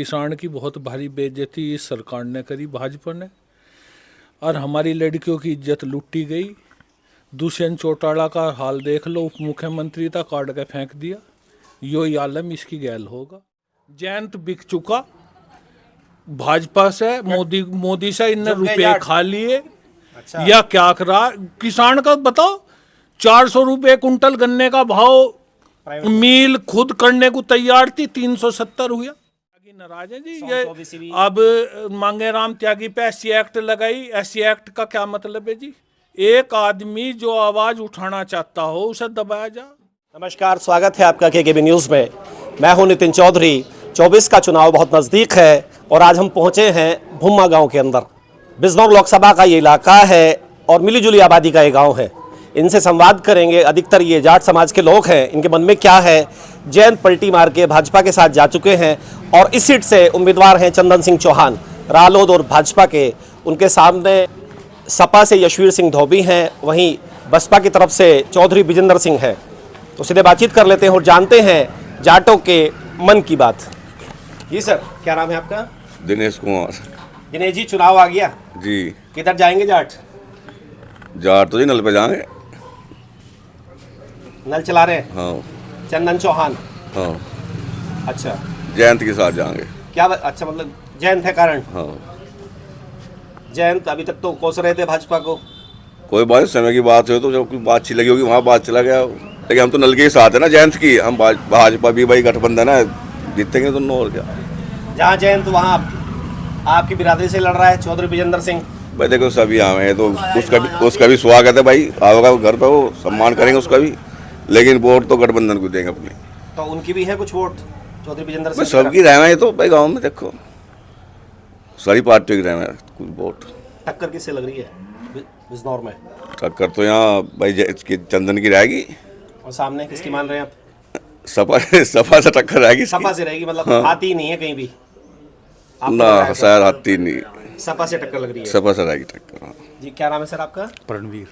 किसान की बहुत भारी बेइज्जती इस सरकार ने करी, भाजपा ने। और हमारी लड़कियों की इज्जत लूटी गई। दुष्यंत चौटाला का हाल देख लो, उप मुख्यमंत्री था, काट के फेंक दिया। यो ही आलम इसकी गैल होगा। जयंत बिक चुका भाजपा से, मोदी से इनने रुपए खा लिए। अच्छा। या क्या करा किसान का बताओ। 400 रुपए कुंटल गन्ने का भाव मील खुद करने को तैयार थी, 370 हुआ। नाराज है जी ये। अब मांगे राम त्यागी पे SC एक्ट लगाई। SC एक्ट का क्या मतलब है जी? एक आदमी जो आवाज उठाना चाहता हो उसे दबाया जा। नमस्कार, स्वागत है आपका KKB न्यूज में। मैं हूं नितिन चौधरी। 24 का चुनाव बहुत नजदीक है और आज हम पहुंचे हैं भुम्मा गांव के अंदर। बिजनौर लोकसभा का ये इलाका है और मिली जुली आबादी का ये गांव है। इनसे संवाद करेंगे। अधिकतर ये जाट समाज के लोग हैं, इनके मन में क्या है। जयंत पलटी मार के भाजपा के साथ जा चुके हैं और इस सीट से उम्मीदवार हैं चंदन सिंह चौहान, रालोद और भाजपा के। उनके सामने सपा से यशवीर सिंह धोबी हैं, वहीं बसपा की तरफ से चौधरी विजेंद्र सिंह है। तो सीधे बातचीत कर लेते हैं और जानते हैं जाटों के मन की बात। जी सर, क्या नाम है आपका? दिनेश कुमार। दिनेश जी, चुनाव आ गया जी। किधर जाएंगे जाट? जाट तो जी नल पे जाएंगे। नल चला रहे हैं? हाँ। चंदन चौहान? हाँ। अच्छा, जयंत के साथ जाएंगे। क्या अच्छा, मतलब जयंत है कारण? हाँ। जयंत अभी तक तो कोस रहे थे भाजपा को। कोई बात समय की बात हो तो जब कोई बात अच्छी लगी होगी वहाँ बात चला गया, लेकिन हम तो नल के साथ है ना जयंत की। हम भाजपा भी भाई गठबंधन है, जीतेंगे दोनों और क्या। जहाँ जयंत वहाँ आपकी बिरादरी से लड़ रहा है चौधरी विजेंद्र सिंह। भाई देखो सभी आए हैं तो उसका भी स्वागत है भाई। आओगा घर पे, वो सम्मान करेंगे उसका भी, लेकिन वोट तो गठबंधन को देंगे अपनी। तो उनकी भी है कुछ वोट चौधरी विजेंद्र सिंह? सबकी रहना है तो भाई गाँव में देखो सारी पार्टियों की रहना है कुछ वोट। टक्कर किससे लग रही है बिजनौर में? टक्कर तो यहाँ भाई चंदन की रहेगी। और सामने किसकी मान रहे हैं आप? सपा से टक्कर रहेगी। सपा से रहेगी, मतलब हाँ। आती ही नहीं है कहीं भी ना, शायद आती नहीं। सपा से टक्कर लग रही है? सपा से रहेगी टक्कर। हाँ। जी, क्या नाम है सर आपका? रणवीर।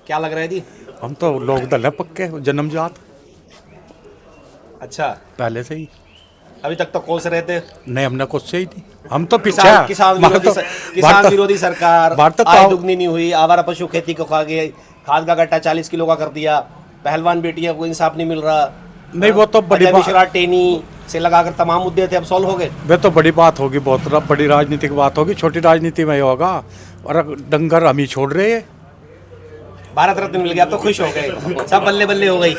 क्या लग रहा है जी? हम तो लोग दल है पक्के, जन्मजात। अच्छा, पहले से ही। अभी तक तो कोस रहे थे? नहीं, हमने कुछ से ही नहीं। हम तो पीछे किसान विरोधी सरकार, आय दुगनी नहीं हुई, आवारा पशु खेती को खा गए, खाद का गट्टा 40 किलो का कर दिया, पहलवान बेटियां को इंसाफ नहीं मिल रहा। नहीं, वो तो बड़ी बात। टेनी से लगाकर तमाम मुद्दे थे, अब सॉल्व हो गए। वे तो बड़ी बात होगी, बहुत बड़ी राजनीतिक बात होगी। छोटी राजनीति में होगा और दंगर हम ही छोड़ रहे हैं। भारत रत्न मिल गया तो खुश हो गए, सब बल्ले बल्ले हो गई।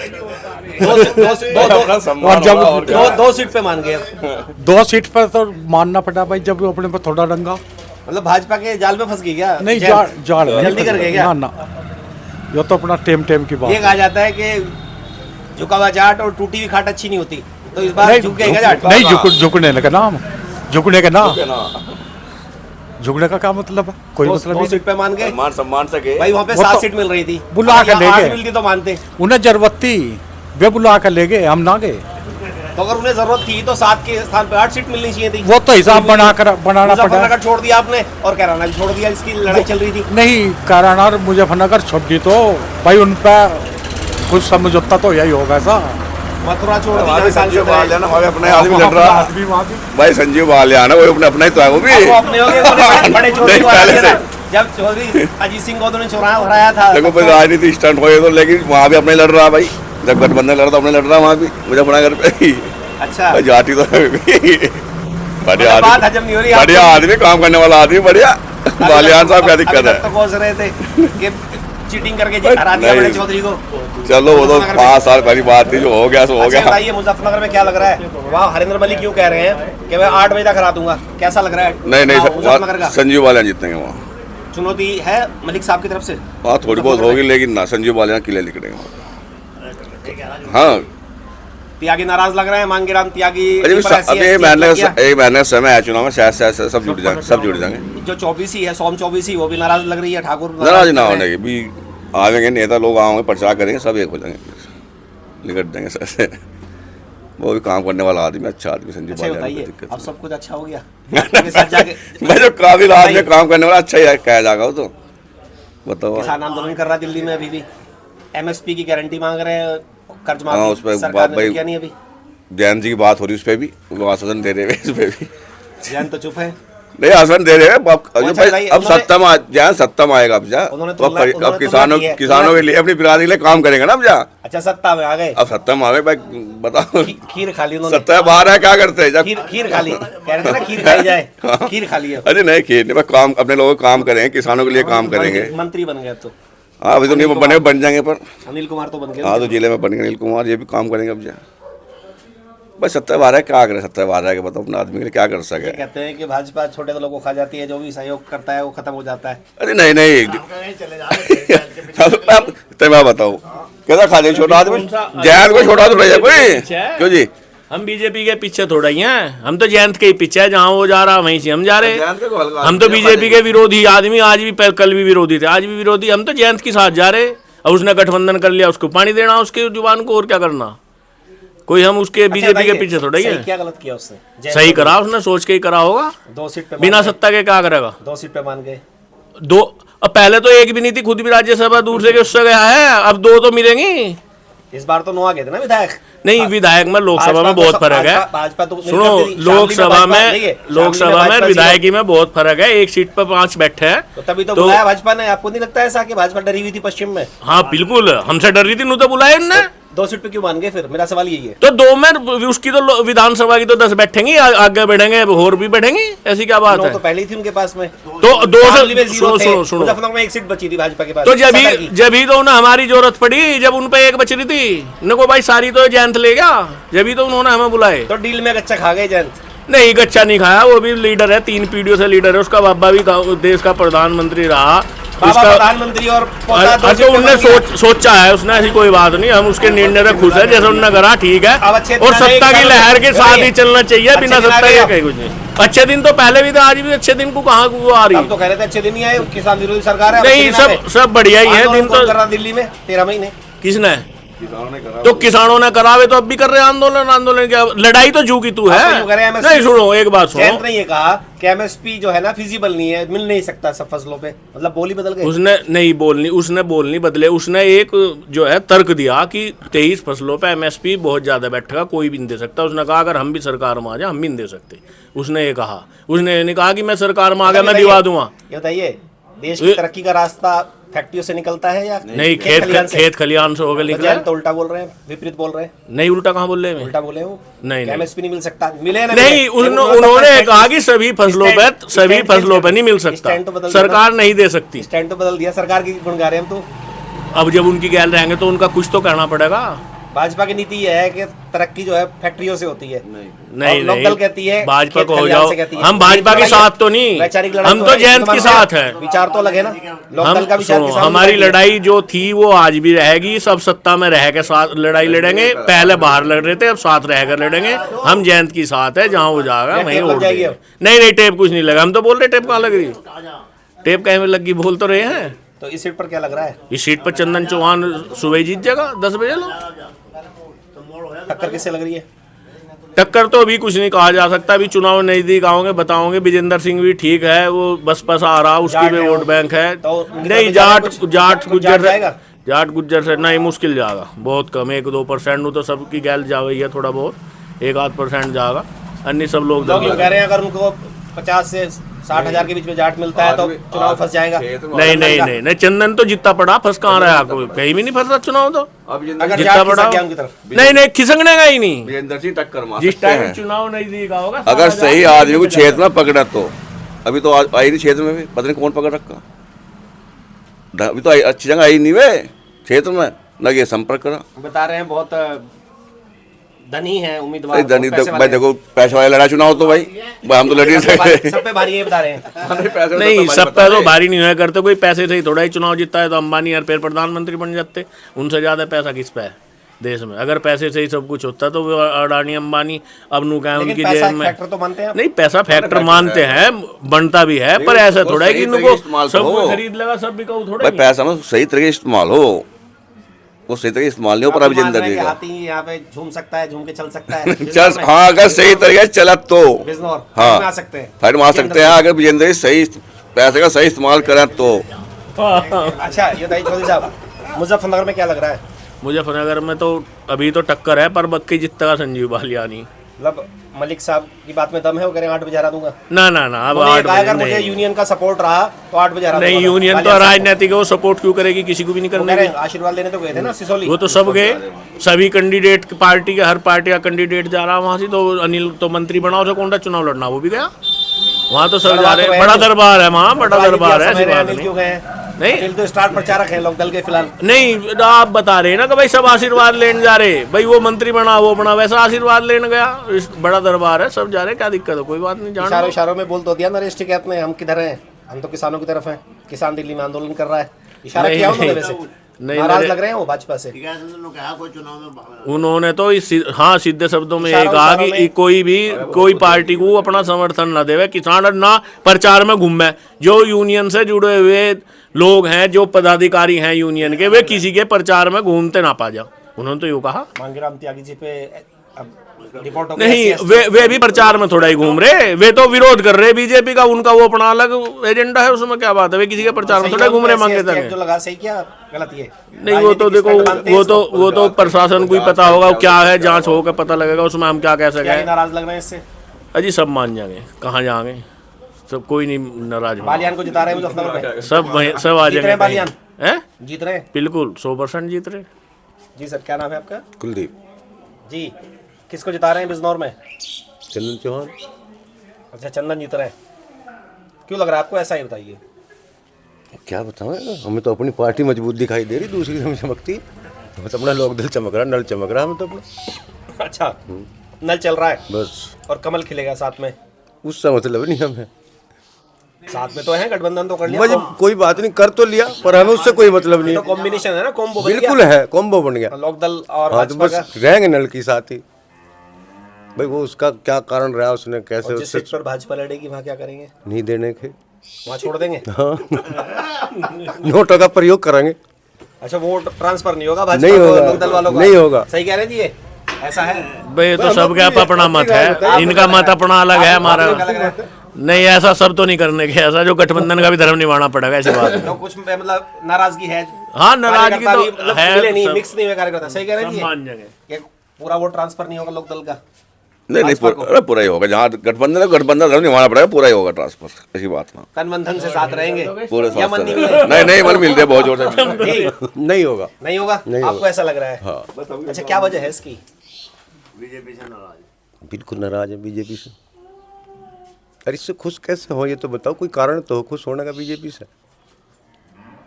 दो सीट पे मान गए। 2 सीट पर तो मानना पड़ा भाई, जब अपने पर थोड़ा डंगा। मतलब भाजपा के जाल में फंस गई क्या? नहीं, जाल जल्दी कर गए क्या? ना, ये तो अपना टेम की बात। ये कहा जाता है कि झुका हुआ जाट और टूटी हुई खाट अच्छी नहीं होती, तो इस बार झुक गएगा जाट? नहीं, झुकने का नाम, झुकने का नाम। झुकने का क्या मतलब है? कोई मतलब नहीं। सीट पे मान गए, मान सम्मान से गए भाई। वहाँ पे 7 सीट मिल रही थी, बुला के ले गए। मिलती तो मानते, उन्हें जरूरत थी, वे बुला कर ले गए, हम ना गए। तो अगर उन्हें जरूरत थी तो 7 के स्थान पे 8 सीट मिलनी चाहिए थी। वो तो हिसाब बनाना पड़ा। छोड़ दिया आपने और कैराना भी छोड़ दिया, इसकी लड़ाई चल रही थी। नहीं, कैराना और मुजफ्फरनगर छोड़ दी तो भाई उन पर कुछ समझौता तो यही होगा। ऐसा मथुरा छोड़ दी, संजीव बालियान अपने आदमी लड़ रहा भाई। संजीव बालियान वो अपना ही तो है, वो भी अपने हो गए बड़े छोटे। जब चौधरी अजीत सिंह को चौराहा हराया था, देखो भाई राजनीति स्टंट हुए तो, लेकिन वहाँ भी अपने लड़ रहा भाई। जब गठबंधन लड़ रहा अपने लड़ रहा वहाँ भी मुजफ्फरनगर पे ही। अच्छा, जाति तो बढ़िया आदमी, काम करने वाला आदमी, बढ़िया। बालियान साहब क्या दिक्कत है? तो सोच रहे थे कि चीटिंग करके हरा दिया बड़े चौधरी को। चलो वो तो 5 साल पहली बात थी, जो हो गया सो हो गया। बताइए मुजफ्फरनगर में क्या लग रहा है? वहाँ हरिंद्र मलिक क्यों कह रहे हैं कि मैं 8 बजे तक हरा दूंगा? कैसा लग रहा है? नहीं, संजीव बालियान जीतेंगे वहाँ। चुनौती है मलिक साहब की तरफ से? हाँ, थोड़ी बहुत होगी, लेकिन ना, संजीव बालियान किले निकलेंगे। हाँ, त्यागी नाराज लग रहे हैं, मांगे राम त्यागी। अभी एक महीने समय है चुनाव में, शायद सब जुड़ जाएंगे। जो 24 है, सोम 24, वो भी नाराज लग रही है। ठाकुर नाराज ना होने की भी आवेंगे, नेता लोग आएंगे, प्रचार करेंगे, सब एक हो जाएंगे, निकट जाएंगे सर। वो भी काम करने वाला आदमी, अच्छा आदमी संजीव बालियान। अब सब कुछ अच्छा हो गया। मैं जो काबिल आदमी, काम करने वाला, अच्छा ही कहा जाएगा वो तो। बताओ, किसान आंदोलन कर रहा है दिल्ली में, अभी भी MSP की गारंटी मांग रहे हैं, कर्ज माफी। उस पर सरकार ने किया नहीं अभी। जयंत जी की बात हो रही, उस पर भी वो आश्वासन दे रहे हैं, उस पर भी जयंत तो चुप है। नहीं आश्वासन दे रहे हैं अब अच्छा, भाई, नहीं, अब उन्होंने- सत्ता में आएगा अब जा, उन्होंने तो तो ला- अब उन्होंने तो किसानों ला दिया है। किसानों के लिए अपनी बिरादरी के लिए काम करेंगे ना अब जा। अच्छा सत्ता में आ गए, अब सत्ता में आ गए भाई, बताओ खीर खा ली उन्होंने। सत्ता में बाहर है क्या करते हैं जब। खीर खा ली, कह रहे थे ना खीर खाई जाए, खीर खा ली है। अरे नहीं खीर नहीं, बस काम अपने लोगों को काम करेंगे, किसानों के लिए काम करेंगे। मंत्री बन गए अब तो, हाँ अभी तो नहीं बने, बन जाएंगे पर। अनिल कुमार तो बन गए। हाँ तो जिले में बन गए अनिल कुमार, ये भी काम करेंगे अब जा। बस सत्ता बारह है क्या करे, सत्ता बारह है कि बताओ अपने आदमी के लिए क्या कर सके। कहते हैं कि भाजपा छोटे लोगों को खा जाती है, जो भी सहयोग करता है वो खत्म हो जाता है। अरे नहीं नहीं तो मैं बताऊँ कैसा खा जाए छोटा आदमी, जैन को छोटा तो रह जाए कोई, क्यों जी। हम बीजेपी के पीछे थोड़ा ही हैं, हम तो जयंत के ही पीछे है, जहाँ वो जा रहा वहीं से हम जा रहे हैं। हम तो बीजेपी के विरोधी आदमी, आज भी कल भी विरोधी थे, आज भी विरोधी, हम तो जयंत के साथ जा रहे। और उसने गठबंधन कर लिया, उसको पानी देना उसके जुबान को, और क्या करना। कोई हम उसके बीजेपी के पीछे थोड़ा ही है। क्या गलत किया उसने? सही करा उसने, सोच के ही करा होगा। 2 सीट पे बिना सत्ता के क्या करेगा। 2 सीट पे मान गए। दो, अब पहले तो एक भी नहीं थी, खुद भी राज्यसभा दूर से उससे गया है, अब 2 तो मिलेंगी। इस बार तो 9 आ गए थे ना विधायक। नहीं विधायक में लोकसभा में बहुत फर्क है। भाजपा तो सुनो, लोकसभा में विधायकी में बहुत फर्क है, एक सीट पर 5 बैठे हैं। तो तभी तो बुलाया भाजपा ने। आपको नहीं लगता ऐसा कि भाजपा डरी हुई थी पश्चिम में? हाँ बिल्कुल, हमसे डर रही थी, तो बुलाए उनने। 2 सीट पे क्यों मान गए फिर? मेरा सवाल यही है। तो 2 में उसकी तो विधानसभा की तो 10 बैठेंगी, आगे बढ़ेंगे और भी बढ़ेंगे, ऐसी क्या बात 9 है। तो पहले ही थी उनके पास में। तो 2 शामली में से 0 थे। सुनो मुजफ्फरनगर में 1 सीट बची थी भाजपा के पास। तो सदर की। जब तो उन्हें हमारी जरूरत पड़ी, जब उन पे 1 बच रही थी, उनको भाई सारी तो जयंत ले गया, जब तो उन्होंने हमें बुलाए। तो डील में गच्चा खा गए जयंत। नहीं गच्चा नहीं खाया, वो भी लीडर है, 3 पीढ़ियों से लीडर है, उसका बाबा भी देश का प्रधानमंत्री रहा। बाबा प्रधानमंत्री और पोता 2 सीट पे उनने बन गया। सोचा है उसने, ऐसी कोई बात नहीं, हम उसके निर्णय से खुश है, जैसे उन्होंने करा ठीक है। अब अच्छे दिन और आ गए, सत्ता की लहर के साथ ही चलना चाहिए, अच्छे बिना दिन आ सत्ता गए के अब। कहीं कुछ नहीं। अच्छे दिन तो पहले भी थे, आज भी अच्छे दिन को कहाँ को आ रही अब तो कह रहे थे अच्छे दिन ही आए, किसान विरोधी सरकार है। नहीं, सब बढ़िया ही है दिन तो। कर रहा दिल्ली में 13 महीने। किसने? तो किसानों ने करावे तो अब भी कर रहे हैं आंदोलन क्या लड़ाई तो जू की तू है। आप तो यूं कह रहे हैं MSP नहीं सुनो एक बात सुनो, जयंत ने ये कहा कि एमएसपी जो है ना फिजिबल नहीं है, मिल नहीं सकता सब फसलों पे, मतलब बोली बदल गई। उसने नहीं बोलनी बदले, उसने एक जो है तर्क दिया कि 23 फसलों पे एमएसपी बहुत ज्यादा बैठेगा, कोई भी नहीं दे सकता। उसने कहा अगर हम भी सरकार में आ जाए हम भी नहीं दे सकते। उसने ये कहा, उसने ये नहीं कहा कि मैं सरकार में आ गया मैं दिवा दूंगा। ये बताइए देश की तरक्की का रास्ता फैक्ट्रियों से निकलता है या नहीं खेत खलिहान से होकर निकला तो उल्टा बोल रहे हैं, विपरीत बोल रहे हैं। नहीं उल्टा कहाँ बोल रहे हैं? उल्टा बोले हो नहीं एमएसपी नहीं मिल सकता, मिले ना नहीं, उन्होंने कहा कि सभी फसलों पे नहीं मिल सकता, सरकार नहीं दे सकती। स्टैंड तो बदल दिया, सरकार की गुण गा रहे हैं हम तो। अब जब उनकी गैल रहेंगे तो उनका कुछ तो कहना पड़ेगा। भाजपा की नीति यह है कि तरक्की जो है फैक्ट्रियों से होती है। नहीं लोकल कहती है भाजपा खेत को हो खलिहान जाओ, से कहती है। हम भाजपा के साथ तो नहीं, वैचारिक लड़ाई हम तो है, जयंत के साथ है। विचार तो अलग है ना, लोकदल का विचार सुनो, किसान हमारी विचार लड़ाई जो थी वो आज भी रहेगी। सब सत्ता में रह के साथ लड़ाई लड़ेंगे, पहले बाहर लड़ रहे थे अब साथ रहकर लड़ेंगे। हम जयंत की साथ है, जहाँ वो जाएगा वहीं टेप लग वोट जाएगी देंगे। अब। नहीं टेप कुछ नहीं लगा, हम तो बोल रहे टेप कहाँ लग रही, टेप कहीं में लगी बोल तो रहे हैं। तो इस सीट पर क्या लग रहा है? इस सीट पर चंदन चौहान सुबह जीत जाएगा 10 बजे। लो टक्कर किससे लग रही है? टक्कर तो अभी कुछ नहीं कहा जा सकता, अभी चुनाव नजदीक आओगे बताओगे। विजेंद्र सिंह भी ठीक है, वो बसपा से आ रहा, उसकी भी वोट बैंक है। नहीं जाट गुज्जर से नहीं, मुश्किल जाएगा, बहुत कम 1-2% तो सबकी गैल जा रही है, थोड़ा बहुत 1-8% जाएगा। अन्य सब लोग क्यों कह रहे हैं अगर उनको 50 से 60 हजार के बीच में जाट मिलता है तो चुनाव फंस जाएगा। नहीं चंदन तो जितना पड़ा फंस कहाँ रहा, कोई कहीं भी नहीं फंस रहा चुनाव तो। अगर जितना जाट बड़ा खिसक गया उनकी तरफ। नहीं खिसकने का ही नहीं, वीरेंद्र सिंह टक्कर मार जिस सकते टाइम हैं। चुनाव नजदीक आओगा अगर सही आदमी को क्षेत्र में पकड़ा तो, अभी तो आई नहीं क्षेत्र में भी, पता नहीं कौन पकड़ रखा, अभी तो अच्छी जगह आई नहीं वे क्षेत्र में, न ये संपर्क करा। बता रहे हैं बहुत धनी है उम्मीदवार, धनी पैसे तो वाले भाई हैं। देखो पैसे वाले लड़ा चुनाव तो भाई हम तो लड़ नहीं सकते। सब पे भारी है बता रहे हैं। नहीं सब पे तो भारी नहीं हुआ करते, कोई पैसे से ही थोड़ा ही चुनाव जीतता है। तो अंबानी यार फिर प्रधानमंत्री बन जाते, उनसे ज्यादा पैसा किस पे है देश में? अगर पैसे से ही सब कुछ होता तो वो अडानी अंबानी अब नू क्या उनकी पैसा जेब में। फैक्टर तो मानते हैं। नहीं पैसा फैक्टर मानते हैं, बनता भी है, पर ऐसा थोड़ा है कि इनको सब कोई खरीद लेगा, सब बिकाऊ थोड़ा भाई पैसा में सही तरीके इस्तेमाल हो, वो सही तरीके इस्तेमाल नहीं हो पर अभी जिंदा जी हाथी यहाँ पे झूम सकता है, झूम के चल सकता है। चल हाँ अगर सही तरीके से चला तो बिजनौर हाँ में आ सकते हैं, फाइट मार सकते हैं। अगर विजेंद्र जी सही पैसे का सही इस्तेमाल करें तो। अच्छा ये बताइए चौधरी साहब, मुजफ्फरनगर में क्या लग रहा है? मुजफ्फरनगर में तो अभी तो टक्कर है, पर बक्की जितता संजीव बालियानी। मतलब मलिक साहब की बात में दम है? वो कह रहे हैं 8 बजे हरा दूंगा। ना ना ना, अब उन्होंने 8 कहा अगर बजे मुझे नहीं। यूनियन का सपोर्ट रहा तो 8 बजे हरा नहीं, दूंगा। यूनियन तो बालियान साहब राजनीतिक है, वो सपोर्ट क्यों करेगी, किसी को भी नहीं वो करने कह रहे की। हैं आशीर्वाद लेने तो गए थे ना सिसोली। वो तो सब गए, सभी कैंडिडेट की पार्टी के, हर पार्टी का कैंडिडेट जा रहा वहाँ से। तो अनिल तो मंत्री बना, उसे कौन सा चुनाव लड़ना, वो भी गया वहाँ। तो सब जा रहे हैं, बड़ा दरबार है वहाँ, बड़ा दरबार है, ऐसी बात अनिल क्यों नहीं। गए? नहीं। अनिल तो स्टार प्रचारक है लोकदल के फिलहाल। नहीं, आप बता रहे हैं ना कि भाई सब आशीर्वाद लेने जा रहे, भाई वो मंत्री बना वो बना, वैसा आशीर्वाद लेने गया। इस बड़ा दरबार है, सब जा रहे, क्या दिक्कत है, कोई बात नहीं, जान इशारों लो। इशारों में बोल तो दिया नरेश टिकैत ने, हम किधर हैं, हम तो किसानों की तरफ हैं, किसान दिल्ली में आंदोलन कर रहा है। इशारा नहीं, किया उन्होंने नहीं, वैसे? नहीं, नाराज मेरे- लग रहे हैं वो भाजपा से। उन्होंने तो हाँ सीधे शब्दों में ये इशारों कहा इशारों कि में- कोई पार्टी को अपना समर्थन न देवे, किसान ना प्रचार में घूमे। जो यूनियन से जुड़े हुए लोग हैं, जो पदाधिकारी हैं यूनियन के, वे किसी के प्रचार में घूमते ना पा जाओ, उन्होंने तो यूँ कहा। मांगीराम त्यागी जी पे अब रिपोर्ट हो गई नहीं, SC वे भी प्रचार में थोड़ा ही घूम रहे, वे तो विरोध कर रहे बीजेपी का, उनका वो अपना अलग एजेंडा है, उसमें क्या बात है, वे किसी के प्रचार में थोड़ा ही घूम रहे, मांगे SC तंगे। जो लगा सही किया गलत ये? नहीं, वो तो देखो, वो तो प्रशासन को ही पता होगा क्या है, जांच होकर पता लगेगा, उसमें हम क्या कह क्या ही सके। नाराज लग रहे हैं इससे? अजी सब मान जाएंगे, कहाँ जाएंगे, सब कोई नहीं नाराज होगा। बालियान को जिता रहे हैं मुजफ्फरनगर में। सब आ जीत रहे जाएंगे हैं बालियान? हैं, जीत रहे हैं बिल्कुल 100% जीत रहे। जी सर। क्या नाम है आपका? कुलदीप जी। किसको जिता रहे हैं बिजनौर में? चंदन चौहान। अच्छा, चंदन जीत रहे हैं। क्यों लग रहा है आपको ऐसा, ही बताइए। क्या बताएं, हमें तो अपनी पार्टी मजबूत दिखाई दे रही, दूसरी हमें चमकती। हमें तो अपना लोकदल चमक रहा, नल चमक रहा, हमें तो अपना अच्छा, नल चल रहा है बस। और कमल खिलेगा साथ में। उससे मतलब नहीं हमें। साथ में तो है, गठबंधन तो कर लिया। मुझे कोई बात नहीं, कर तो लिया, पर हमें उससे कोई मतलब नहीं तो है। कॉम्बिनेशन है ना, कॉम्बो बिल्कुल है, कॉम्बो बन गया। लोकदल और हाँ, तो भाजपा का। बस रहेंगे नल के साथ ही। भाई वो उसका क्या कारण रहा, उसने कैसे और जिस उससे सीट पर भाजपा लड़ेगी वहाँ क्या करेंगे? नहीं देने के। वहाँ छोड़ देंगे? हाँ नोटों का प्रयोग करेंगे। अच्छा, वोट ट्रांसफर नहीं होगा भाजपा नहीं को होगा, लोकदल वालों का? नहीं होगा। सही कह रहे हैं जी, ये ऐसा है? भाई तो सबका अपना मत है, इनका मत अपना अलग है, हमारा आपको क्या लग रहा है? नहीं। ऐसा सब तो नहीं करने के, ऐसा जो गठबंधन का भी धर्म निभाना पड़ेगा, ऐसी बात नहीं। तो कुछ मतलब नाराजगी है? हाँ, नाराजगी कार्यकर्ता तो भी मतलब है, मिले नहीं, सब- मिक्स नहीं हुए कार्यकर्ता। सही कह रहे हैं जी, सब मान जाएंगे। कि पूरा वोट ट्रांसफर नहीं होगा लोकदल का? नहीं नहीं, अरे पूरा ही होगा, जहाँ गठबंधन है गठबंधन धर्म निभाना पड़ेगा, पूरा ही होगा ट्रांसफर, ऐसी बात ना। गठबंधन से साथ रहेंगे पूरे या साथ मंदी से। में? नहीं नहीं, मन मिलते हैं बहुत जोर से। ठीक, नहीं होगा। नहीं होगा, नहीं आपको होगा। ऐसा लग रहा है? हाँ अच्छा, क्या वजह है इसकी? बिल्कुल नाराज है बीजेपी से। अरे इससे खुश कैसे हो, ये तो बताओ, कोई कारण तो हो खुश होने का बीजेपी से।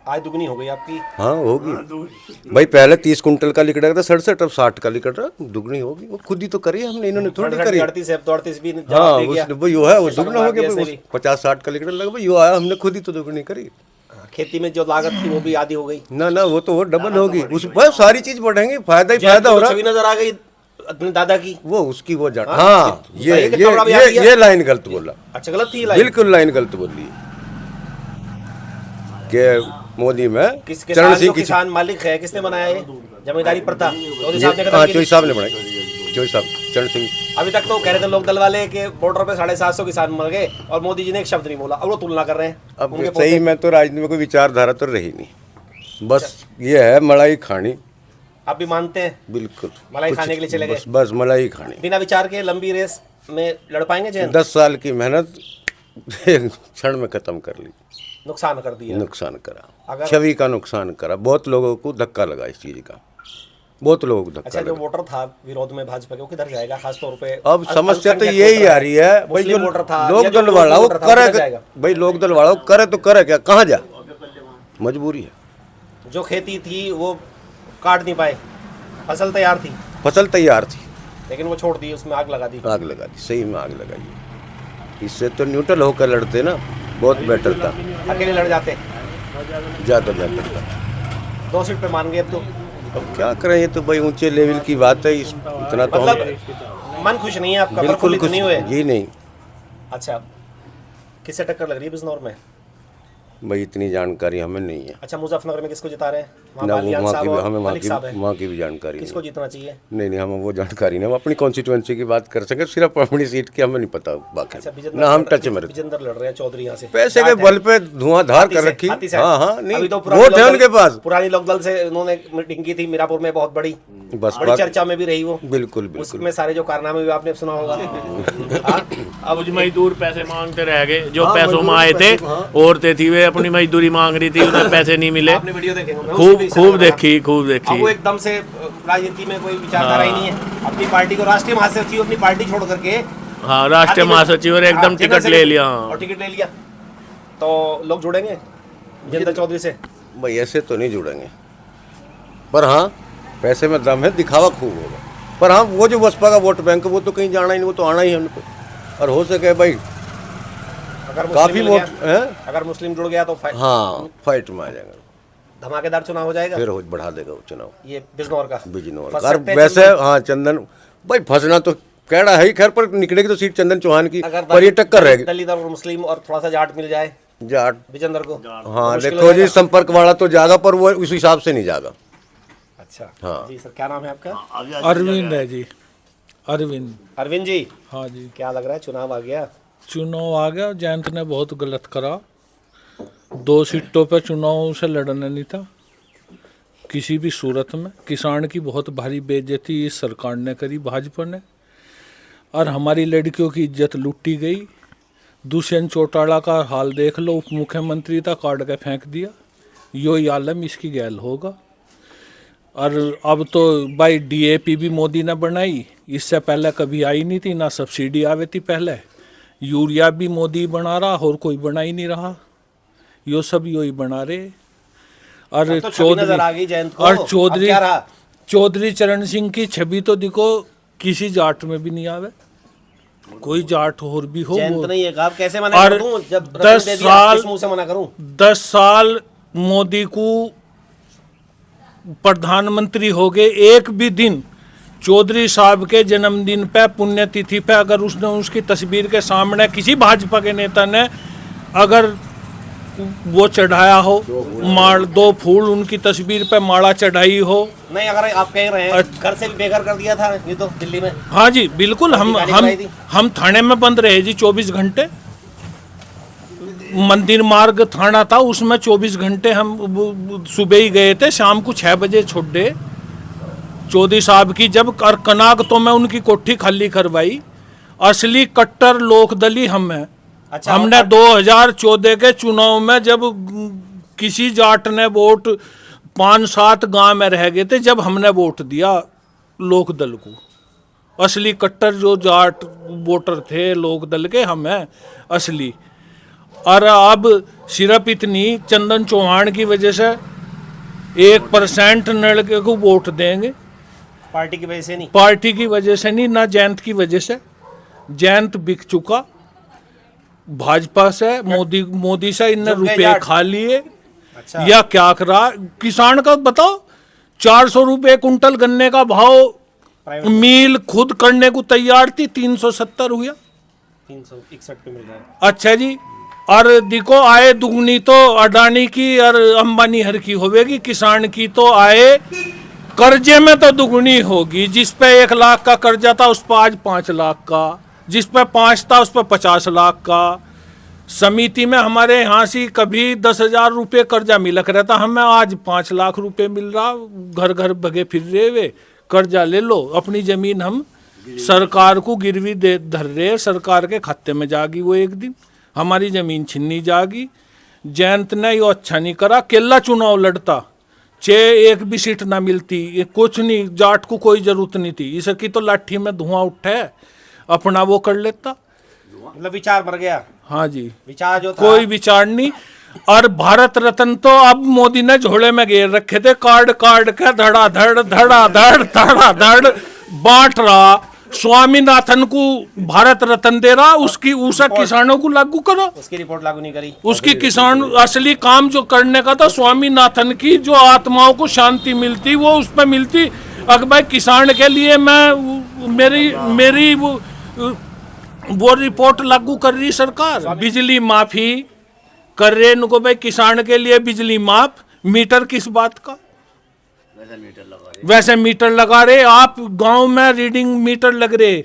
आय दुगनी हो गई आपकी? हाँ होगी भाई, पहले 30 कुंटल का लिख रहा था 67, अब 60 का लिख रहा, दुगनी होगी। वो खुद ही तो करी हमने, इन्होंने थोड़ी करी। 38 है, 38 भी हाँ जवाब दे गया। उसने भाई वो है, वो दुगना हो गया ऐसे भाई, भी। 50-60 का लिख रहा लगा भाई, वो आया, हमने खुद ही तो दुगनी करी। खेती में जो लागत थी वो भी आधी हो गई। ना ना, वो तो वो डबल होगी, उस बस सारी चीज बढ़ेंगे, फायदा ही फायदा हो रहा छवि नजर आ गई अपने दादा की। वो उसकी वो जान। हाँ बताइए कि कपड़ा भी आ गया। ये लाइन गलत बोला, अच्छा, गलत थी ये लाइन? बिल्कुल लाइन गलत बोली कि मोदी में किस चरण किसान सिंह जो की। किसान मालिक है, किसने बनाया ये जमींदारी प्रथा? चौधरी साहब ने हाँ खत्म की चौधरी थी। साहब ने बनाई, चौधरी साहब, चरण सिंह। अभी तक तो कह रहे थे लोकदल वाले के बॉर्डर पे 750 किसान मर गए और मोदी जी ने एक शब्द नहीं बोला। अब वो तुलना कर रहे हैं अब उनके सही पोते। में तो राजनीति में कोई विचारधारा तो रही नहीं, बस ये है मलाई खानी। आप भी मानते हैं बिल्कुल मलाई कुछ- खाने के लिए चले गए? बस मलाई खानी। बिना विचार के लंबी रेस में लड़ पाएंगे जयंत? 10 साल की मेहनत एक क्षण में खत्म कर ली, नुकसान कर दिया। नुकसान करा, अगर- छवि का नुकसान करा, बहुत लोगों को धक्का लगा इस चीज का, बहुत लोगों को धक्का अच्छा, जो लगा। वोटर था विरोध में भाजपा के, वो किधर जाएगा खासतौर पे? अब समस्या तो अल्पसंख्यक यही वोटर आ रही है भाई, मुस्लिम जो वोटर था या लोक जो दल विरोधी वाला वो वोटर था, वो किधर करे, जाएगा? भाई लोक दल वाला वो करे तो करे क्या, कहाँ जा, मजबूरी है। जो खेती थी वो काट नहीं पाए, फसल तैयार थी फसल तैयार थी, लेकिन वो छोड़ दी, उसमें आग लगा दी। आग लगा दी, सही में आग लगाई। इससे तो न्यूट्रल होकर लड़ते ना, बहुत बेटर था, अकेले लड़ जाते। ज़्यादा बेहतर था। 2 सीट पे मान गए अब तो। अब क्या करें, ये तो भाई ऊंचे लेवल की बात है, इतना तो हम मतलब मन खुश नहीं है आपका? बिल्कुल प्रफुल्लित कुछ नहीं हुए? जी नहीं। अच्छा, किससे टक्कर लग रही है बिजनौर में? भाई इतनी जानकारी हमें नहीं है अच्छा, मुजफ्फरनगर में किसको जिता रहे हैं? वहाँ ना, बालियान वहाँ साहब की और हमें मलिक साहब हैं। वहाँ की भी जानकारी किसको नहीं जीतना चाहिए? नहीं हमें वो जानकारी नहीं, हम अपनी कॉन्स्टिट्यूएंसी की बात कर सके, सिर्फ अपनी सीट की हमें नहीं पता बाकी अच्छा, ना हम टच में रहते। विजेंद्र लड़ रहे हैं चौधरी यहाँ से, पैसे के बल पे धुआंधार कर रखी। हाँ हाँ, अभी नहीं तो पुरानी वोट है लोकदल- उनके पास। पुरानी लोकदल से उन्होंने मीटिंग की थी मीरापुर में, बहुत बड़ी बसपा चर्चा में भी रही वो। बिल्कुल बिल्कुल उसमें सारे जो कारनामे भी आपने सुना होगा। हाँ? अब कुछ मजदूर पैसे मांगते रह गए, जो हाँ, पैसों में मजदूर आए थे, पैसे, हाँ। औरतें थी वे अपनी मजदूरी मांग रही थी, उन्हें पैसे नहीं मिले। आपने वीडियो देखे होंगे, उसमें खूब भी खूब इशारा देखी, खूब अब वो देखी। एकदम से राजनीति में कोई विचारधारा ही नहीं है, अपनी पार्टी को राष्ट्रीय महासचिव अपनी पार्टी छोड़ करके हाँ, राष्ट्रीय महासचिव और एकदम टिकट ले लिया। और टिकट ले लिया, तो लोग जुड़ेंगे जितेंद्र चौधरी से? भाई ऐसे तो नहीं जुड़ेंगे, पर हाँ पैसे में दम है, दिखावा खूब होगा। पर हाँ वो जो बसपा का वोट बैंक है वो तो कहीं जाना ही नहीं, वो तो आना ही है उनको। और हो सके भाई अगर मुस्लिम काफी मिल वोट गया, है, अगर मुस्लिम जुड़ गया तो हाँ फाइट में आ जाएगा, धमाकेदार चुनाव हो जाएगा। फिर हो बढ़ा देगा वो चुनाव ये बिजनौर का बिजनौर फंस का। और सकते हैं वैसे चंदन? हाँ चंदन भाई फंसना तो कहना है ही, खैर पर निकलेगी तो सीट चंदन चौहान की, अगर पर ये टक्कर रहेगी। दलित और मुस्लिम और थोड़ा सा जाट मिल जाए जाट विजेंद्र को, हाँ मुश्किल हो देखो जी, जाएगा। संपर्क वाला तो जागा, पर वो उस हिसाब से नहीं जागा। अच्छा हाँ। जी सर, क्या नाम है आपका? अरविंद है जी, अरविंद। अरविंद जी, हाँ जी, क्या लग रहा है, चुनाव आ गया? चुनाव आ गया। जयंत ने बहुत गलत करा, 2 सीटों पे चुनाव से लड़ना नहीं था किसी भी सूरत में। किसान की बहुत भारी बेइज्जती इस सरकार ने करी, भाजपा ने, और हमारी लड़कियों की इज्जत लूटी गई। दुष्यंत चौटाला का हाल देख लो, उप मुख्यमंत्री था, काट के फेंक दिया। यो ही आलम इसकी गैल होगा। और अब तो भाई डीएपी भी मोदी ने बनाई, इससे पहले कभी आई नहीं थी, ना सब्सिडी आवे थी पहले। यूरिया भी मोदी बना रहा, और कोई बना ही नहीं रहा, यो सब यो ही बना रहे। और अब तो छवि नजर आ गई जयंत को। और अब क्या रहा? चौधरी चरण सिंह की छवि तो देखो किसी जाट में भी नहीं आवे, कोई जाट और भी हो जयंत वो। नहीं है, आप कैसे मना और कर दूं जब 10 रतन दे दिया, साल किस मुंह से मना करूं? 10 साल मोदी को प्रधानमंत्री हो गए, एक भी दिन चौधरी साहब के जन्मदिन पे, पुण्यतिथि पे, अगर उसने उसकी तस्वीर के सामने किसी भाजपा के नेता ने अगर वो चढ़ाया हो, माल 2 फूल उनकी तस्वीर पे माला चढ़ाई हो। नहीं, अगर आप कह रहे हैं घर से भी बेघर कर दिया था ये तो दिल्ली में। हाँ जी बिल्कुल, हम थाने में बंद रहे जी 24 घंटे। मंदिर मार्ग थाना था, उसमें 24 घंटे हम सुबह ही गए थे, शाम को 6 बजे छोड़ दे चौधरी साहब की। जब कनाक तो मैं उनकी कोठी खाली करवाई। असली कट्टर लोकदली हम हैं। अच्छा, हमने 2014 के चुनाव में जब किसी जाट ने वोट 5-7 गांव में रह गए थे, जब हमने वोट दिया लोकदल को, असली कट्टर जो जाट वोटर थे लोकदल के हम हैं असली। और अब सिर्फ इतनी चंदन चौहान की वजह से 1% लड़के को वोट देंगे, पार्टी की वजह से नहीं, पार्टी की वजह से नहीं, ना जयंत की वजह से। जयंत बिक चुका भाजपा से, मोदी से इनने जुड़ गए रुपए जाट। खा लिए। अच्छा। या क्या करा किसान का बताओ, 400 रुपए कुंटल गन्ने का भाव, प्राइवेट मील खुद करने को तैयार थी, 370 हुआ। 361 पे मिल रहा है। अच्छा जी, और देखो आय दुगनी तो अडानी की और अंबानी हर की होगी, किसान की तो आय कर्जे में तो दुगनी होगी। जिस पे 1 लाख का कर्जा था उस पर आज 5 लाख का, जिस पे 5 था उस पर 50 लाख का। समिति में हमारे यहाँ से कभी 10,000 रुपये कर्जा मिलक रहता, हमें आज 5 लाख रुपए मिल रहा। घर घर भगे फिर रहे वे, कर्जा ले लो, अपनी जमीन हम सरकार को गिरवी दे धर रहे, सरकार के खाते में जागी वो एक दिन, हमारी जमीन छीनी जागी। जयंत ने यो अच्छा नहीं करा, केला चुनाव लड़ता, 1 भी सीट ना मिलती, ये कुछ नहीं, जाट को कोई जरूरत नहीं थी, इसकी तो लाठी में धुआं उठे, अपना वो कर लेता। मतलब विचार मर गया। हाँ जी, विचार जो था, कोई विचार नहीं। और भारत रत्न तो अब मोदी ने झोले में घेर रखे थे, कार्ड कार्ड के धड़ाधड़ बांट रहा। स्वामीनाथन को भारत रत्न दे रहा, उसकी उसे किसानों को लागू करो। उसकी रिपोर्ट लागू नहीं करी। उसकी किसान असली काम जो करने का था, स्वामीनाथन की जो आत्माओं को शांति मिलती वो उस पर मिलती। अगर भाई किसान के लिए मैं मेरी वो रिपोर्ट लागू कर रही सरकार। बिजली माफी, कर रहे इनको भाई किसान के लिए बिजली माफ, मीटर किस बात का? वैसे मीटर लगा रहे आप गांव में, रीडिंग मीटर लग रहे।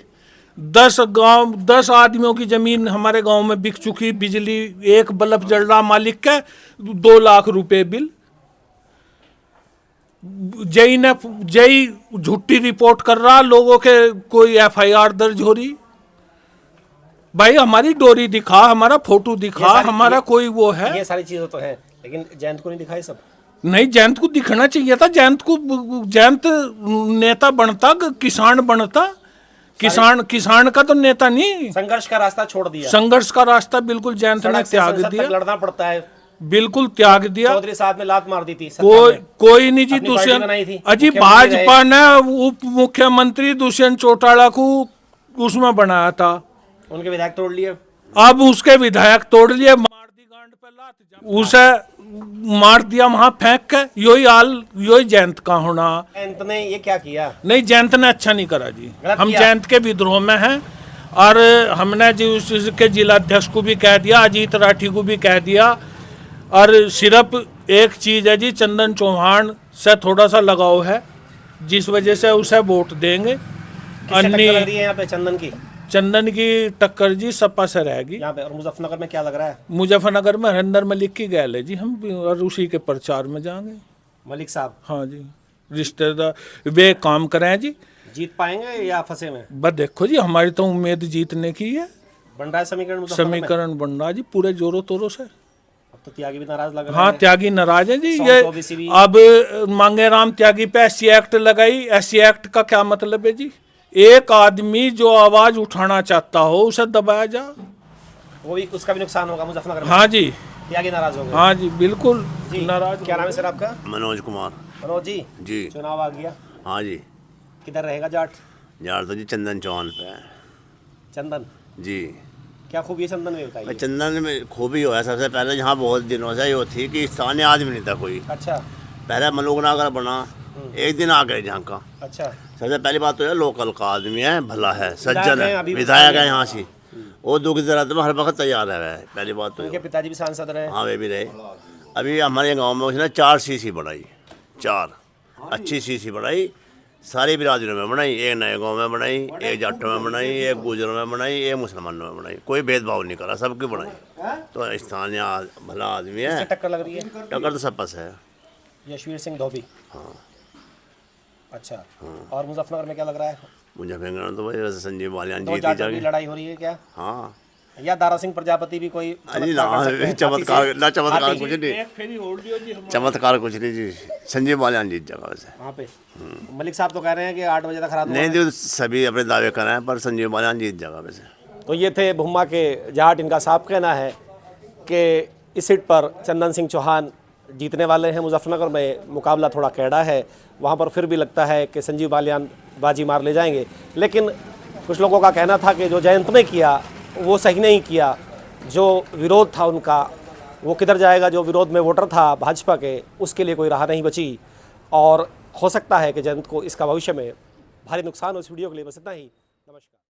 10 आदमियों की जमीन हमारे गांव में बिक चुकी, बिजली एक बल्ब जल रहा मालिक का 2 लाख रुपए बिल। जय झूठी रिपोर्ट कर रहा, लोगों के कोई FIR दर्ज हो रही। भाई हमारी डोरी दिखा, हमारा फोटो दिखा, हमारा कोई वो है। ये सारी चीजें तो है, लेकिन जयंत को नहीं दिखाई सब। नहीं, जयंत को दिखना चाहिए था। जयंत नेता बनता, किसान बनता। किसान का तो नेता नहीं। संघर्ष का रास्ता छोड़ दिया। संघर्ष का रास्ता बिल्कुल जयंत ने त्याग दिया। लड़ना पड़ता है, बिल्कुल त्याग दिया। चौधरी साहब ने लात मार दी थी। कोई नहीं जी। दुष्यंत अजी भाजपा ने उप मुख्यमंत्री दुष्यंत चौटाला को उसमें बनाया था, उनके विधायक तोड़ लिए। अब उसके विधायक तोड़ लिए, मार दी गांड पे लात, उसे मार दिया वहां फेंक के। यही जयंत का होना। जयंत ने ये क्या किया? नहीं, जयंत ने अच्छा नहीं करा जी। हम किया। जयंत के विद्रोह में हैं और हमने जी उसके जिलाध्यक्ष को भी कह दिया, अजीत राठी को भी कह दिया। और सिर्फ एक चीज है जी, चंदन चौहान से थोड़ा सा लगाव है, जिस वजह से उसे वोट देंगे। यहाँ पे चंदन की टक्कर जी सपा से रहेगी यहाँ पे। और मुजफ्फरनगर में क्या लग रहा है? मुजफ्फरनगर में हरिंदर मलिक की गैल है जी, हम और उसी के प्रचार में जाएंगे। मलिक साहब? हाँ जी, रिश्तेदार वे काम करें जी। जीत पाएंगे या फंसे में? बस देखो जी, हमारी तो उम्मीद जीतने की है। बन रहा है समीकरण? समीकरण बन रहा जी पूरे जोरों तोरों से। अब तो त्यागी भी नाराज लग रहे हाँ, हैं। त्यागी नाराज है जी। ये अब मांगे राम त्यागी पे SC एक्ट लगाई। SC एक्ट का क्या मतलब है जी? एक आदमी जो आवाज उठाना चाहता हो उसे दबाया जा, वो भी, उसका भी नुकसान होगा मुजफ्फरनगर में। हाँ जी, त्यागी नाराज हो गए। हाँ जी, बिल्कुल नाराज। क्या नाम है सर आपका? मनोज कुमार। मनोज जी, जी चुनाव आ गया, हाँ जी। किधर रहेगा जाट? यार तो जी चंदन चौहान पे है। चंदन जी, क्या खूबी है चंदन में बताइए? चंदन में खूबी हो है, सबसे पहले यहाँ बहुत दिनों से ये थी कि स्थानीय आदमी नहीं था कोई। अच्छा। पहले मलोगनागर बना, एक दिन आ गए यहाँ का। अच्छा। सबसे पहली बात तो है लोकल का आदमी है, भला है, सज्जन है, अभी विधायक है यहाँ से। वो दुख जरूरत में हर वक्त तैयार है। पहली बात तो उनके पिताजी भी सांसद रहे। हाँ, वे भी रहे। अभी हमारे गाँव में उसने 4 CC बढ़ाई, 4 अच्छी CC बढ़ाई, सारी बिरादरियों में बनाई। एक नए गांव में बनाई, एक जाटों में बनाई, एक गुजरों में बनाई, एक मुसलमानों में बनाई। कोई भेदभाव नहीं करा, सबकी बनाई। तो स्थानीय भला आदमी है। टक्कर लग रही है? टक्कर तो सब पास है। यशवीर सिंह धोबी। हाँ। अच्छा। और मुजफ्फरनगर में क्या लग रहा है? मुजफ्फरनगर तो वही वैसे संजीव बालियान दो जीती जाटों की जाएगी। लड़ाई हो रही है क्या? हाँ, या दारा सिंह प्रजापति भी कोई अजी ना चमत्कार ना, चमत्कार कुछ नहीं, चमत्कार कुछ नहीं जी। संजीव बालियान जीत जाएगा वैसे वहाँ पे। मलिक साहब तो कह रहे हैं कि 8 बजे तक हरा दूंगा। नहीं जी, सभी अपने दावे कर रहे हैं, पर संजीव बालियान जीत जाएगा वैसे। तो ये थे भुम्मा के जाट। इनका साफ कहना है कि इस सीट पर चंदन सिंह चौहान जीतने वाले हैं। मुजफ्फरनगर में मुकाबला थोड़ा कैड़ा है, वहाँ पर फिर भी लगता है कि संजीव बालियान बाजी मार ले जाएंगे। लेकिन कुछ लोगों का कहना था कि जो जयंत ने किया वो सही नहीं किया, जो विरोध था उनका वो किधर जाएगा। जो विरोध में वोटर था भाजपा के, उसके लिए कोई राह नहीं बची और हो सकता है कि जयंत को इसका भविष्य में भारी नुकसान हो। इस वीडियो के लिए बस इतना ही। नमस्कार।